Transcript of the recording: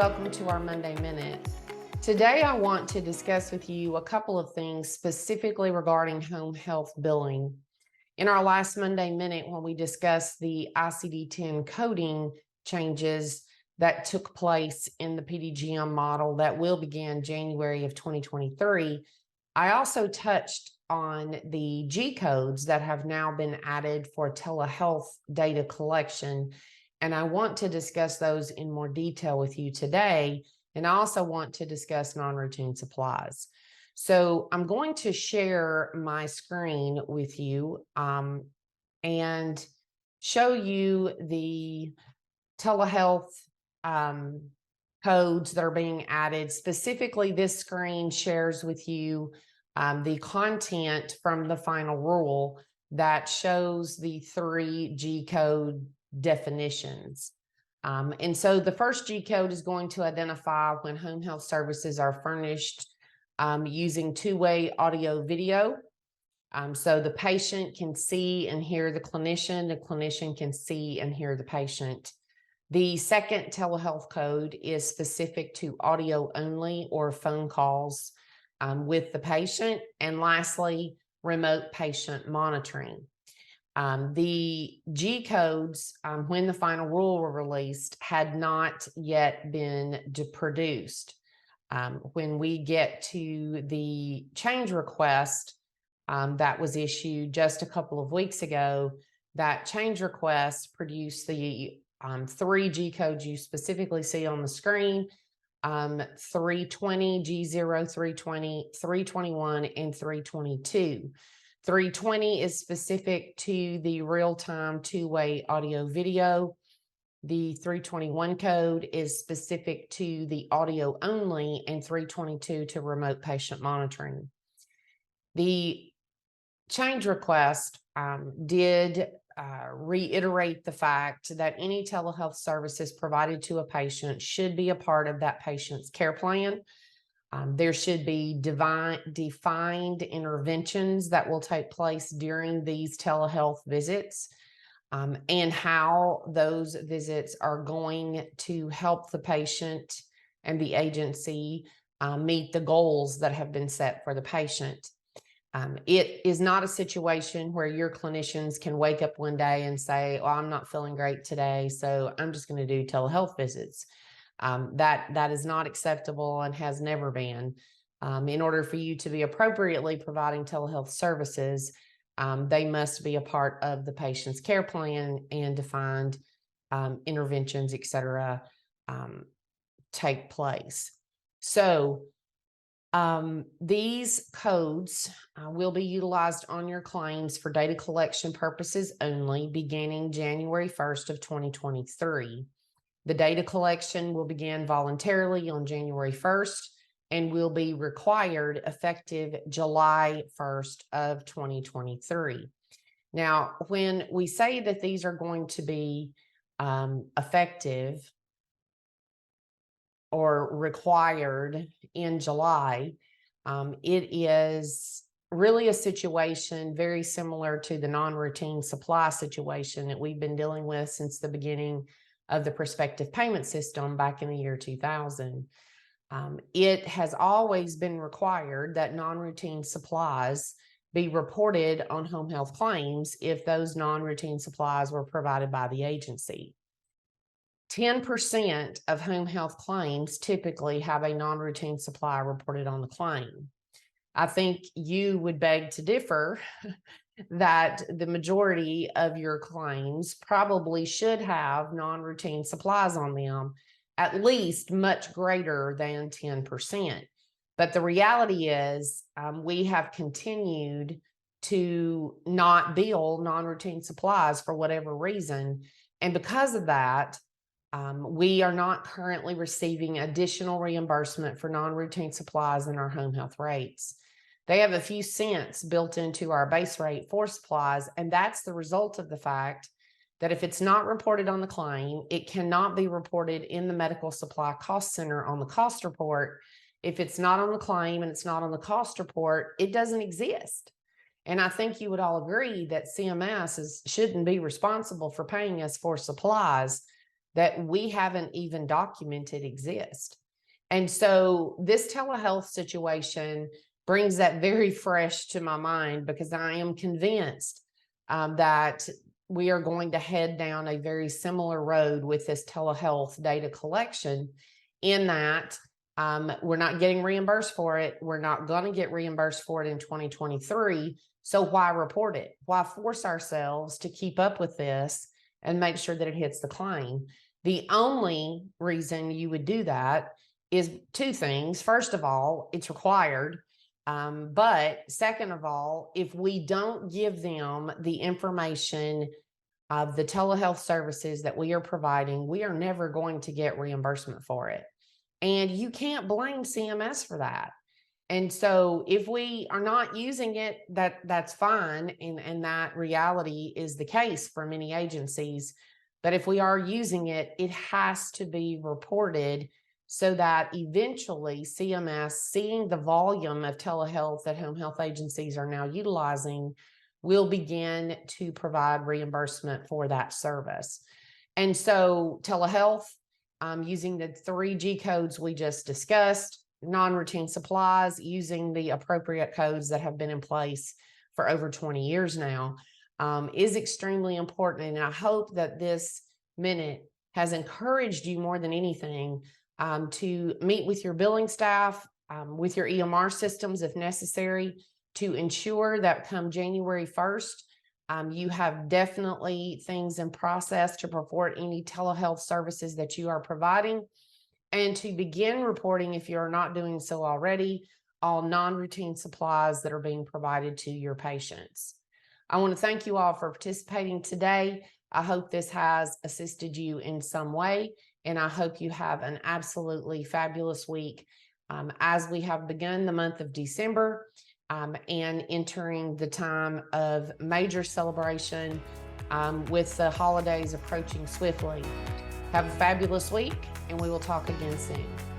welcome to our Monday Minute. Today I want to discuss with you a couple of things specifically regarding home health billing. In our last Monday Minute, when we discussed the ICD-10 coding changes that took place in the PDGM model that will begin January of 2023, I also touched on the G-codes that have now been added for telehealth data collection. And I want to discuss those in more detail with you today. And I also want to discuss non-routine supplies. So I'm going to share my screen with you and show you the telehealth codes that are being added. Specifically, this screen shares with you the content from the final rule that shows the 3 G-code definitions. And so the first G-code is going to identify when home health services are furnished using two-way audio video. So the patient can see and hear the clinician can see and hear the patient. The second telehealth code is specific to audio only or phone calls with the patient. And lastly, remote patient monitoring. The G-codes, when the final rule were released, had not yet been produced. When we get to the change request that was issued just a couple of weeks ago, that change request produced the 3 G-codes you specifically see on the screen, 320, G0, 320, 321, and 322. 320 is specific to the real-time two-way audio video. The 321 code is specific to the audio only, and 322 to remote patient monitoring. The change request did reiterate the fact that any telehealth services provided to a patient should be a part of that patient's care plan. There should be defined interventions that will take place during these telehealth visits and how those visits are going to help the patient and the agency meet the goals that have been set for the patient. It is not a situation where your clinicians can wake up one day and say, well, I'm not feeling great today, so I'm just going to do telehealth visits. That is not acceptable and has never been. In order for you to be appropriately providing telehealth services, they must be a part of the patient's care plan and defined interventions, et cetera, take place. So these codes will be utilized on your claims for data collection purposes only beginning January 1st of 2023. The data collection will begin voluntarily on January 1st and will be required effective July 1st of 2023. Now, when we say that these are going to be effective or required in July, it is really a situation very similar to the non-routine supply situation that we've been dealing with since the beginning of the prospective payment system back in the year 2000. It has always been required that non-routine supplies be reported on home health claims if those non-routine supplies were provided by the agency. 10% of home health claims typically have a non-routine supply reported on the claim. I think you would beg to differ that the majority of your claims probably should have non-routine supplies on them, at least much greater than 10%. But the reality is we have continued to not bill non-routine supplies for whatever reason. And because of that, we are not currently receiving additional reimbursement for non-routine supplies in our home health rates. They have a few cents built into our base rate for supplies, and that's the result of the fact that if it's not reported on the claim, it cannot be reported in the medical supply cost center on the cost report. If it's not on the claim and it's not on the cost report, it doesn't exist. And I think you would all agree that CMS shouldn't be responsible for paying us for supplies that we haven't even documented exist. And so this telehealth situation brings that very fresh to my mind, because I am convinced that we are going to head down a very similar road with this telehealth data collection, in that we're not getting reimbursed for it. We're not going to get reimbursed for it in 2023. So why report it? Why force ourselves to keep up with this and make sure that it hits the claim? The only reason you would do that is two things. First of all, it's required. But second of all, if we don't give them the information of the telehealth services that we are providing, we are never going to get reimbursement for it. And you can't blame CMS for that. And so if we are not using it, that's fine. And that reality is the case for many agencies. But if we are using it, it has to be reported, so that eventually CMS, seeing the volume of telehealth that home health agencies are now utilizing, will begin to provide reimbursement for that service. And so telehealth, using the 3 G-codes we just discussed, non-routine supplies, using the appropriate codes that have been in place for over 20 years now, is extremely important. And I hope that this minute has encouraged you more than anything to meet with your billing staff, with your EMR systems if necessary, to ensure that come January 1st, you have definitely things in process to report any telehealth services that you are providing, and to begin reporting, if you're not doing so already, all non-routine supplies that are being provided to your patients. I want to thank you all for participating today. I hope this has assisted you in some way, and I hope you have an absolutely fabulous week as we have begun the month of December and entering the time of major celebration with the holidays approaching swiftly. Have a fabulous week, and we will talk again soon.